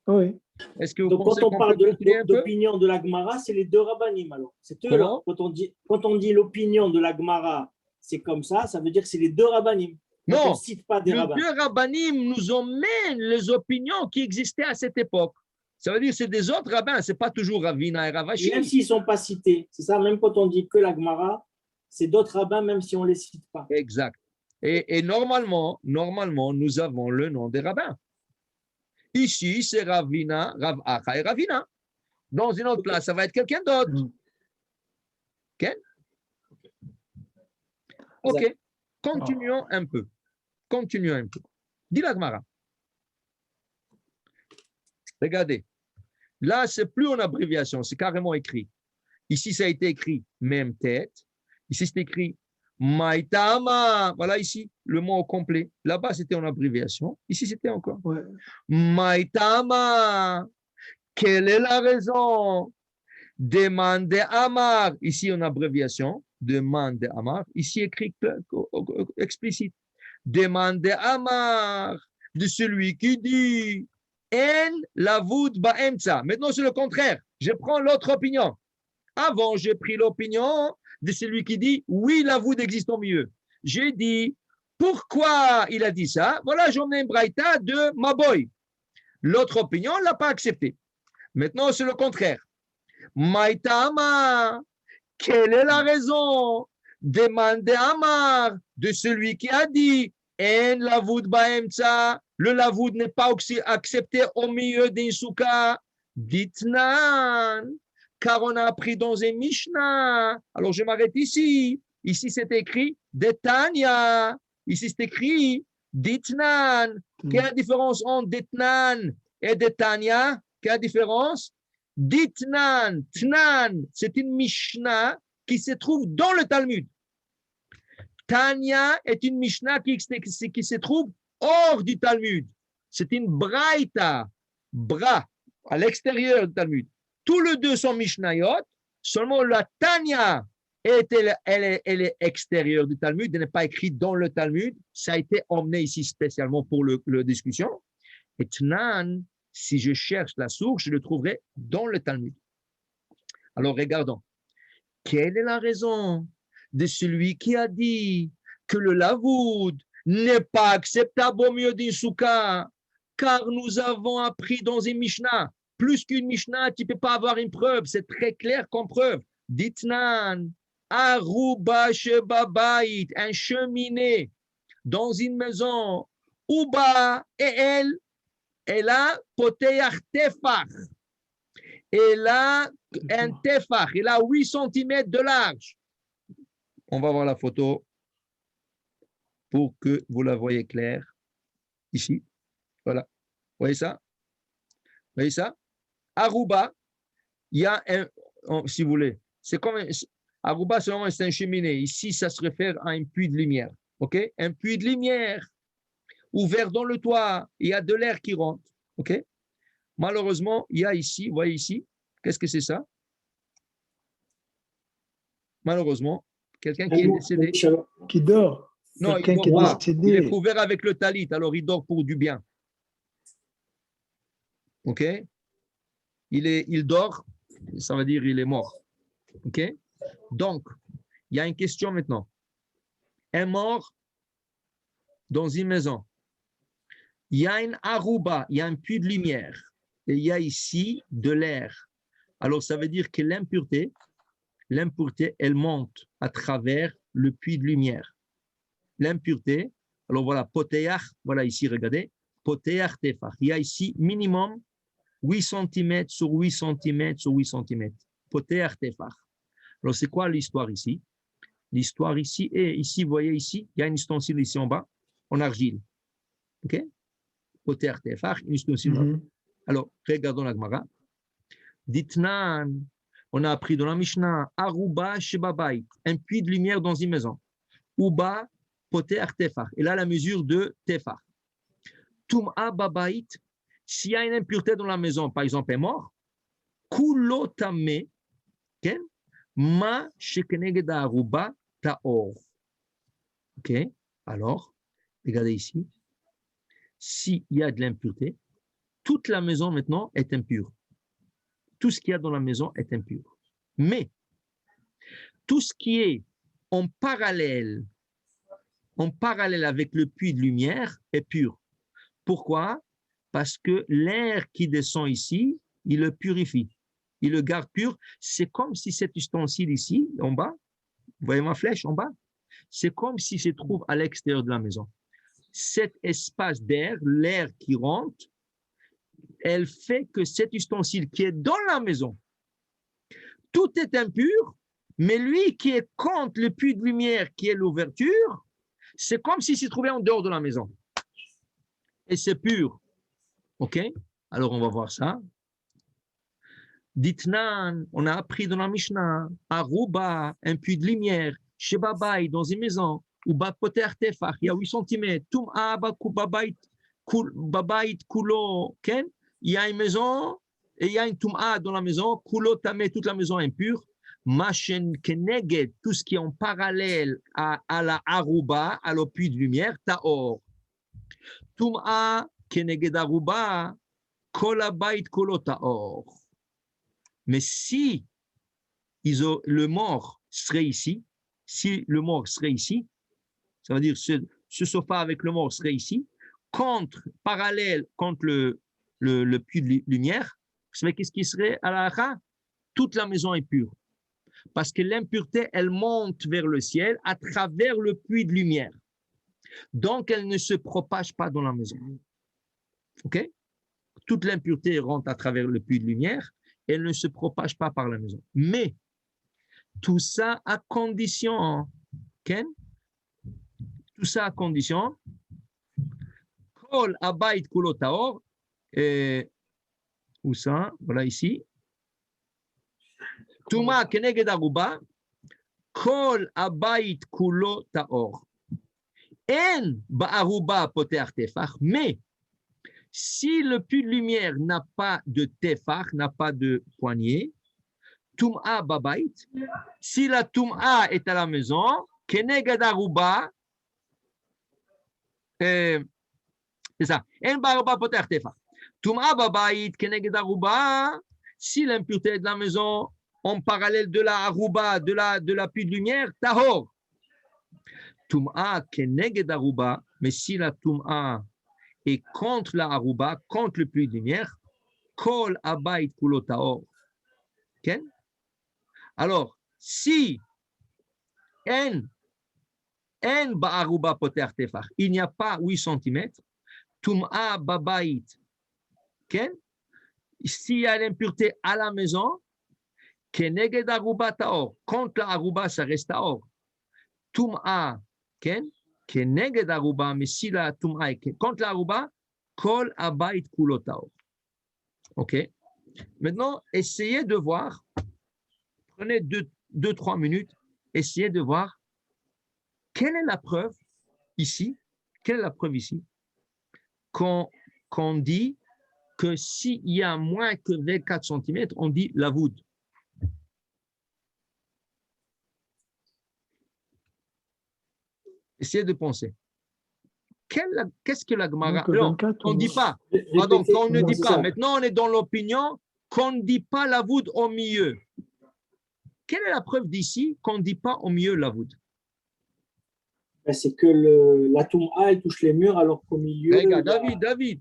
Oui. Est-ce que vous Donc, pensez quand on qu'on parle peut continuer un peu? d'opinion de la Gemara, c'est les deux rabbanim. Alors, c'est eux. Comment? Quand on dit l'opinion de la Gemara, c'est comme ça veut dire que c'est les deux rabbanim. Quand on Non, ne cite pas des les rabbins. deux rabbanim nous emmènent les opinions qui existaient à cette époque. Ça veut dire que c'est des autres rabbins, ce n'est pas toujours Ravina et Ravashi. Même s'ils ne sont pas cités. C'est ça, même quand on dit que la Gemara, c'est d'autres rabbins, même si on ne les cite pas. Exact. Et normalement, nous avons le nom des rabbins. Ici, c'est Ravina, Rav Acha et Ravina. Dans une autre place, ça va être quelqu'un d'autre. OK? OK. Continuons un peu. Dis la Gemara. Regardez. Là, c'est plus en abréviation, c'est carrément écrit. Ici, ça a été écrit même tête. Ici, c'est écrit Maïtama. Voilà ici, le mot au complet. Là-bas, c'était en abréviation. Ici, c'était encore. Ouais. Maïtama. Quelle est la raison? Demande Amar. Ici, en abréviation. Demande Amar. Ici, écrit explicite. Demande Amar de celui qui dit En lavud ba'emtsa. Maintenant, c'est le contraire. Je prends l'autre opinion. Avant, j'ai pris l'opinion de celui qui dit oui, la voûte existe au milieu. J'ai dit pourquoi il a dit ça. Voilà, j'en ai une braïta de Maboy. L'autre opinion, on ne l'a pas accepté. Maintenant, c'est le contraire. Maïtama, quelle est la raison? Demandez Amar de celui qui a dit En lavud ba'emtsa. Le lavoud n'est pas accepté au milieu d'un souka. Ditnan. Car on a appris dans un Mishnah. Alors, je m'arrête ici. Ici, c'est écrit Detania. Ici, c'est écrit Ditnan. Quelle est la différence entre Ditnan et Detania? Quelle est la différence? Ditnan, Tnan, c'est une Mishnah qui se trouve dans le Talmud. Tania est une Mishnah qui se trouve hors du Talmud. C'est une Braïta, Bra, à l'extérieur du Talmud. Tous les deux sont Mishnayot, seulement la Tania, elle est extérieure du Talmud, elle n'est pas écrite dans le Talmud. Ça a été emmené ici spécialement pour la discussion. Et Tnan, si je cherche la source, je le trouverai dans le Talmud. Alors, regardons. Quelle est la raison de celui qui a dit que le lavoud n'est pas acceptable au milieu d'une souka, car nous avons appris dans une Mishnah, plus qu'une Mishnah, tu ne peux pas avoir une preuve, c'est très clair comme preuve. Ditnan, Aruba Shebabait, un cheminée dans une maison, Uba et elle a poteach tefach. Elle a un tefach, elle a 8 cm de large. On va voir la photo pour que vous la voyez claire. Ici, voilà. Vous voyez ça? Vous voyez ça? Aruba, il y a un, si vous voulez, c'est comme Aruba, c'est un cheminée. Ici, ça se réfère à un puits de lumière. OK? Un puits de lumière ouvert dans le toit. Il y a de l'air qui rentre. OK? Malheureusement, il y a ici, vous voyez ici, qu'est-ce que c'est ça? Malheureusement, quelqu'un qui est décédé. Qui dort. Non, il dort pas. Il est couvert avec le talit, alors il dort pour du bien. OK? Il dort, ça veut dire il est mort. OK? Donc, il y a une question maintenant. Un mort dans une maison. Il y a une aruba, il y a un puits de lumière. Et il y a ici de l'air. Alors, ça veut dire que l'impureté, elle monte à travers le puits de lumière. L'impureté, alors voilà, poteach, voilà ici, regardez, poteach tefach. Il y a ici minimum 8 cm sur 8 cm sur 8 cm. Poteach tefach. Alors, c'est quoi l'histoire ici? L'histoire ici est, ici, vous voyez ici, il y a une ustensile ici en bas, en argile. OK? Poteach tefach, une ustensile. Alors, regardons la Gemara. Ditnan, on a appris dans la Mishnah, Aruba Shebabait, un puits de lumière dans une maison. Uba Poteach tefach. Et là, la mesure de tefach. Tum'a babait, s'il y a une impureté dans la maison, par exemple, est mort, kulotame, Ma shekeneged aruba taor. Ok, alors, regardez ici. S'il y a de l'impureté, toute la maison maintenant est impure. Tout ce qu'il y a dans la maison est impur. Mais tout ce qui est en parallèle avec le puits de lumière est pur. Pourquoi? Parce que l'air qui descend ici, il le purifie. Il le garde pur. C'est comme si cet ustensile ici, en bas, vous voyez ma flèche en bas? C'est comme si se trouve à l'extérieur de la maison. Cet espace d'air, l'air qui rentre, elle fait que cet ustensile qui est dans la maison, tout est impur, mais lui qui est contre le puits de lumière, qui est l'ouverture, c'est comme s'il se trouvait en dehors de la maison. Et c'est pur. OK? Alors, on va voir ça. Ditnan, on a appris dans la Mishnah, Aruba, un puits de lumière, chez Babaï, dans une maison, ou Bapoter Tefach, il y a 8 cm, Tum'a Babaït Kulo, Ken, il y a une maison, et il y a une Tum'a dans la maison, Kulo Tamé, toute la maison impure, Machen Keneged, tout ce qui est en parallèle à la Aruba, à le puits de lumière, Taor. Tum'a Keneged Aruba, Kolabait Kulo Taor. Mais si le mort serait ici, ça veut dire ce sofa avec le mort serait ici, parallèle contre le puits de lumière, vous savez qu'est-ce qui serait à la fin? Toute la maison est pure. Parce que l'impureté, elle monte vers le ciel à travers le puits de lumière. Donc, elle ne se propage pas dans la maison. OK? Toute l'impureté rentre à travers le puits de lumière. Elle ne se propage pas par la maison. Mais tout ça à condition, Ken, tout ça à condition, Kol Abayit Kulo Taor, où ça? Voilà ici. Tuma Keneged Aruba, Kol Abayit Kulo Taor. En Ba'aruba Poter Tefach, mais si le puits de lumière n'a pas de tefach, n'a pas de poignée, Tum'a Babait, si la Tum'a est à la maison, Keneged Aruba, c'est ça, En Ba'aruba Poter Tefach. Tum'a Babait, Keneged Aruba, si l'impureté est de la maison, en parallèle de la Aruba, de la puits de lumière, Tahor. Tum'a Keneged Aruba, mais si la Tum'a et contre la Aruba, contre le puits de lumière, Kol Abayit Kulo Taor. Okay? Alors, si en Ba'aruba Poter Tefach, il n'y a pas 8 cm, Tum'a Babayit, okay? S'il y a l'impureté à la maison, Keneged Aruba Taor, contre la Aruba, ça reste Taor. Tum'a, okay? Keneged Aruba, mais si la Tum'a est contre la Aruba, Kol Abayit Kulo Taor. OK? Maintenant, essayez de voir, prenez 2-3 minutes, essayez de voir quelle est la preuve ici, qu'on dit que s'il y a moins que 24 cm, on dit la voûte. Essayez de penser. Qu'est-ce que la Gemara? Alors, on ne dit pas. Pardon, on ne dit pas. Maintenant, on est dans l'opinion qu'on ne dit pas la voûte au milieu. Quelle est la preuve d'ici qu'on ne dit pas au milieu la voûte? C'est que la Touma, elle touche les murs alors qu'au milieu… Regarde, David,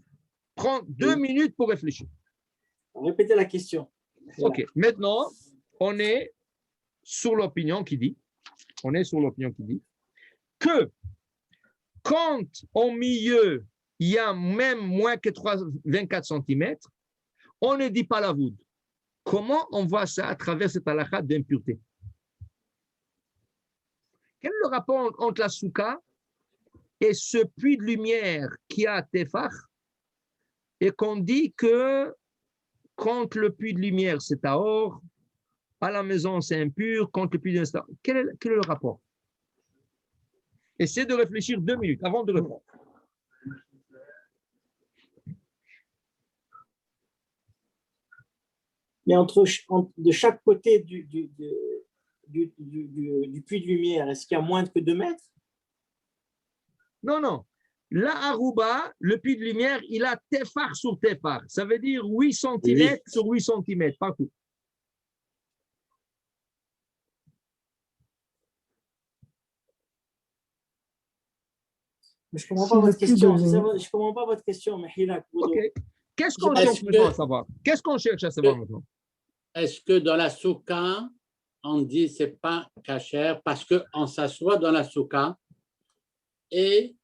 prends 2 minutes pour réfléchir. Répétez la question. OK. Maintenant, on est sur l'opinion qui dit que quand au milieu, il y a même moins que 24 cm, on ne dit pas la voûte. Comment on voit ça à travers cette halakha d'impureté? Quel est le rapport entre la souka et ce puits de lumière qui a tefach et qu'on dit que contre le puits de lumière c'est taor, à la maison c'est impur, contre le puits de lumière c'est taor. Quel est le rapport? Essayez de réfléchir 2 minutes avant de répondre. Mais de chaque côté du puits de lumière, est-ce qu'il y a moins que 2 mètres? Non, non. La Aruba, le puits de lumière, il a tefar sur tefar. Ça veut dire 8 cm sur 8 cm partout. Mais je ne comprends pas votre question. Je ne comprends pas votre question, Mehila. Ok. Qu'est-ce qu'on cherche maintenant à savoir? Qu'est-ce qu'on cherche à savoir maintenant? Est-ce que dans la souka, on dit que ce n'est pas cachère parce qu'on s'assoit dans la souka et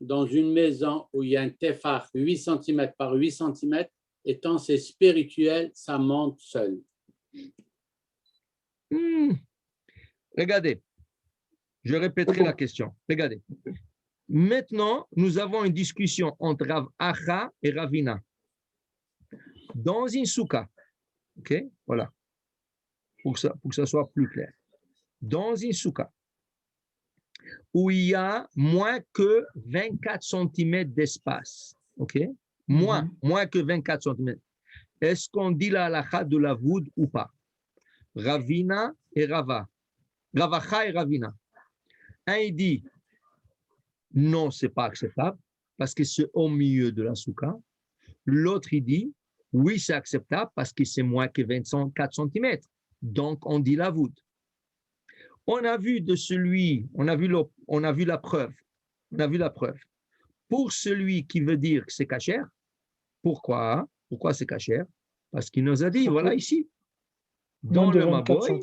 dans une maison où il y a un tefar 8 cm par 8 cm, étant c'est spirituel, ça monte seul. Regardez, je répéterai la question. Regardez. Maintenant, nous avons une discussion entre Rav Acha et Ravina. Dans une souka, ok, voilà, pour que ça soit plus clair. Dans une souka, où il y a moins que 24 cm d'espace, ok, moins que 24 cm, est-ce qu'on dit la halakha de la voûte ou pas? Ravina et Rava, Ravacha et Ravina. Un, il dit non, ce n'est pas acceptable parce que c'est au milieu de la souka. L'autre, il dit oui, c'est acceptable parce que c'est moins que 24 cm. Donc, on dit la voûte. On a vu la preuve. On a vu la preuve. Pour celui qui veut dire que c'est cachère, pourquoi? Pourquoi c'est cachère? Parce qu'il nous a dit, voilà ici, dans le Maboy,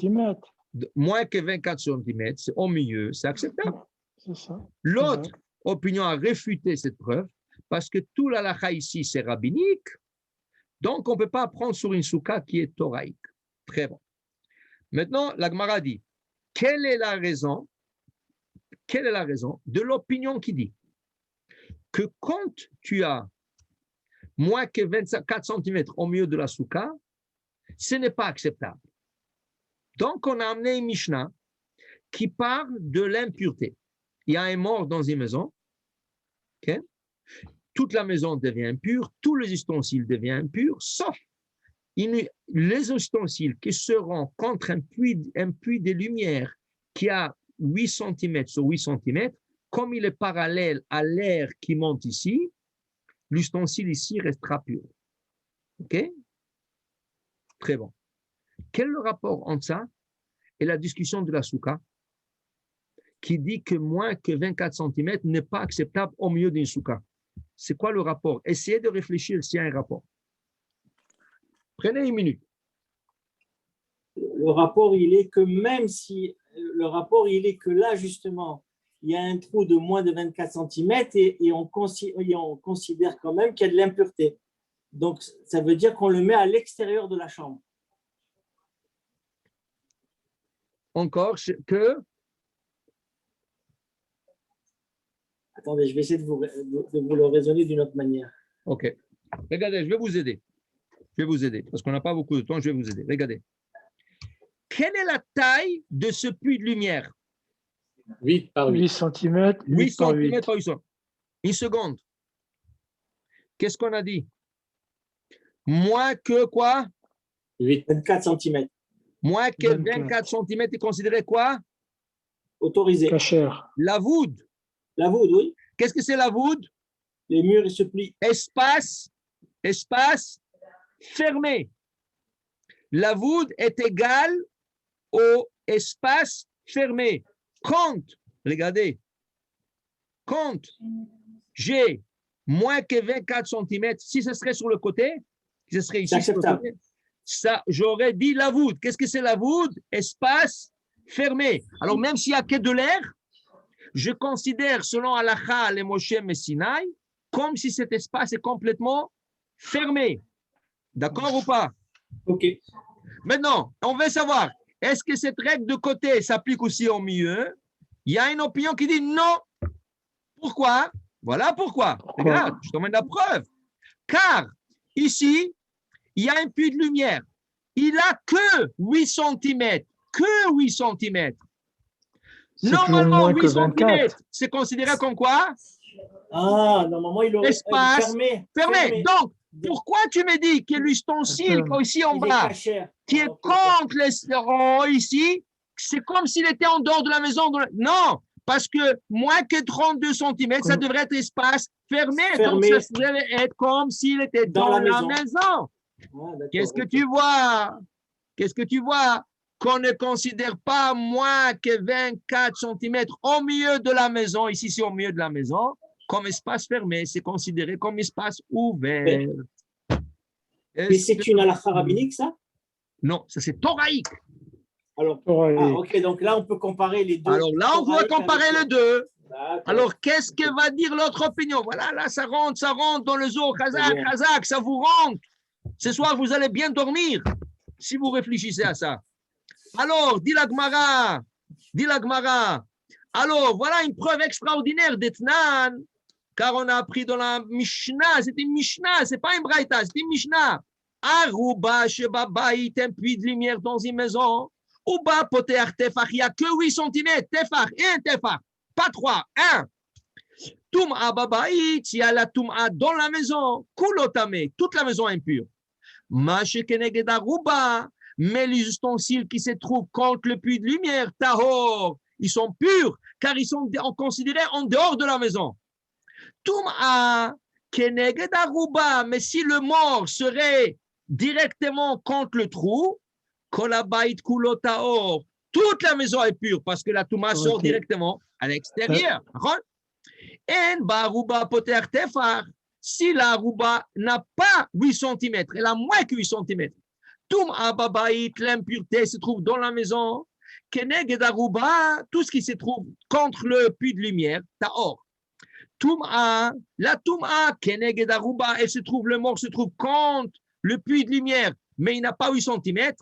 moins que 24 cm, c'est au milieu, c'est acceptable. C'est ça. L'autre opinion a réfuté cette preuve parce que tout l'halakha ici, c'est rabbinique. Donc, on ne peut pas prendre sur une souka qui est thoraïque. Très bon. Maintenant, la Gemara dit, quelle est la raison de l'opinion qui dit que quand tu as moins que 24 cm au milieu de la souka, ce n'est pas acceptable. Donc, on a amené une Mishnah qui parle de l'impureté. Il y a un mort dans une maison, okay? Toute la maison devient impure, tous les ustensiles deviennent impurs, sauf les ustensiles qui seront contre un puits de lumière qui a 8 cm sur 8 cm, comme il est parallèle à l'air qui monte ici, l'ustensile ici restera pur. OK? Très bon. Quel est le rapport entre ça et la discussion de la souka qui dit que moins que 24 cm n'est pas acceptable au milieu d'une souka? C'est quoi le rapport? Essayez de réfléchir s'il y a un rapport. Prenez une minute. Le rapport, il est que même si le rapport, il est que là, justement, il y a un trou de moins de 24 cm et on considère quand même qu'il y a de l'impureté. Donc, ça veut dire qu'on le met à l'extérieur de la chambre. Encore que... Attendez, je vais essayer de vous le raisonner d'une autre manière. OK. Regardez, je vais vous aider. Parce qu'on n'a pas beaucoup de temps, je vais vous aider. Regardez. Quelle est la taille de ce puits de lumière? 8 par 8. 8 cm. 8 cm par 8 cm. Une seconde. Qu'est-ce qu'on a dit? Moins que quoi? 24 cm. Moins que 24 cm est considéré quoi? Autorisé. Cachère. La voûte. La voûte, oui. Qu'est-ce que c'est la voûte? Les murs, ils se plient. Espace fermé. La voûte est égale au espace fermé. Regardez, j'ai moins que 24 cm, si ce serait sur le côté, ce serait ici sur le côté, ça, j'aurais dit la voûte. Qu'est-ce que c'est la voûte? Espace fermé. Alors, même s'il n'y a que de l'air, je considère, selon Halakha, les Moshe et Sinaï, comme si cet espace est complètement fermé. D'accord ou pas? OK. Maintenant, on veut savoir, est-ce que cette règle de côté s'applique aussi au milieu? Il y a une opinion qui dit non. Pourquoi? Voilà pourquoi. Regarde, je te donne la preuve. Car ici, il y a un puits de lumière. Il n'a que 8 cm. Que 8 cm. Normalement, 8 cm, c'est considéré comme quoi? Ah, normalement, il aurait espace fermé. Donc, pourquoi tu me dis que l'ustensile ici en bas, qui est contre les ici, c'est comme s'il était en dehors de la maison. Non, parce que moins que 32 cm, ça devrait être espace fermé. Donc, ça devrait être comme s'il était dans la maison. Ah, Qu'est-ce que tu vois? Qu'est-ce que tu vois? Qu'on ne considère pas moins que 24 cm au milieu de la maison, ici c'est au milieu de la maison, comme espace fermé, c'est considéré comme espace ouvert. Mais c'est une halakha rabbinique, ça? Non, ça c'est thoraïque. Alors, ok, donc là on peut comparer les deux. Alors là, on peut comparer les deux. Alors, qu'est-ce que va dire l'autre opinion? Voilà, là, ça rentre dans le zoo, Khazak, ça vous rentre. Ce soir, vous allez bien dormir si vous réfléchissez à ça. Alors, dit la Gemara. Alors, voilà une preuve extraordinaire d'Etnan, car on a appris dans la Mishnah, c'est une Mishnah, c'est pas une Braïta, c'est une Mishnah. Aruba sheba bayit, un puits de lumière dans une maison. Uba poter tefach, il n'y a que 8 cm, tefach, un tefach, pas 3, 1. Tum'a babayit, il y a la tum'a dans la maison, kulotame, toute la maison impure. Mashe keneged aruba, mais les ustensiles qui se trouvent contre le puits de lumière, tahor, ils sont purs, car ils sont considérés en dehors de la maison. Tum'a keneged aruba, mais si le mort serait directement contre le trou, kolabait kulotaor, toute la maison est pure, parce que la tum'a sort directement à l'extérieur. En baruba poter tefar, si la aruba n'a pas 8 cm, elle a moins que 8 cm, Tum'a babaït, l'impureté se trouve dans la maison. Keneged aruba, tout ce qui se trouve contre le puits de lumière, ta'or. Tum'a, la tum'a, keneged aruba, le mort se trouve contre le puits de lumière, mais il n'a pas 8 cm.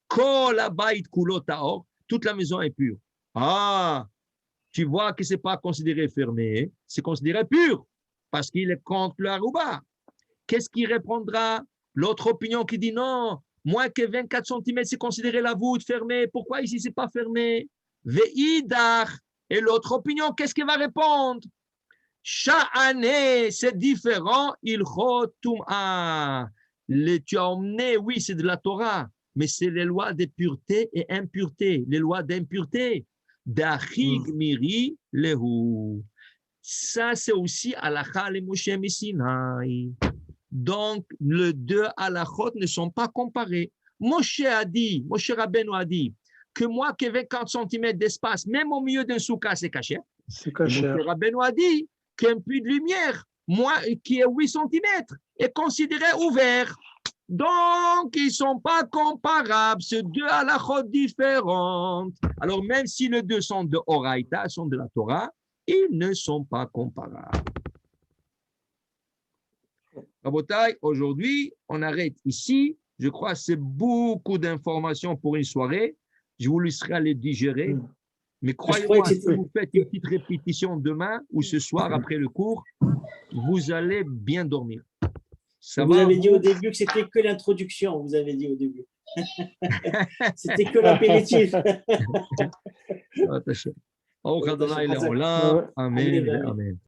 Kol abayit kulo ta'or, toute la maison est pure. Ah, tu vois que ce n'est pas considéré fermé, c'est considéré pur, parce qu'il est contre l'aruba. Qu'est-ce qui répondra? L'autre opinion qui dit non, moins que 24 cm, c'est considéré la voûte fermée. Pourquoi ici, ce n'est pas fermé? Ve'idar. Et l'autre opinion, qu'est-ce qu'il va répondre? Sha'ane, c'est différent. Ilchot tum'a. Tu as emmené, oui, c'est de la Torah, mais c'est les lois de pureté et impureté. Les lois d'impureté. D'achig miri lehu. Ça, c'est aussi halakha le Moshe Sinai. Donc, les deux halachot ne sont pas comparés. Moshe Rabbeinu a dit que moi qui ai 24 cm d'espace, même au milieu d'un soukha, c'est caché. Moshe Rabbeinu a dit qu'un puits de lumière, moi qui est 8 cm, est considéré ouvert. Donc, ils ne sont pas comparables, c'est deux halachot différentes. Alors, même si les deux sont de Oraïta, sont de la Torah, ils ne sont pas comparables. Rabotai, aujourd'hui, on arrête ici. Je crois que c'est beaucoup d'informations pour une soirée. Je vous laisserai les digérer. Mais croyez-moi, si vous faites une petite répétition demain ou ce soir après le cours, vous allez bien dormir. Vous avez dit au début que c'était que l'introduction, vous avez dit au début. C'était que l'apéritif. Amen. Amen.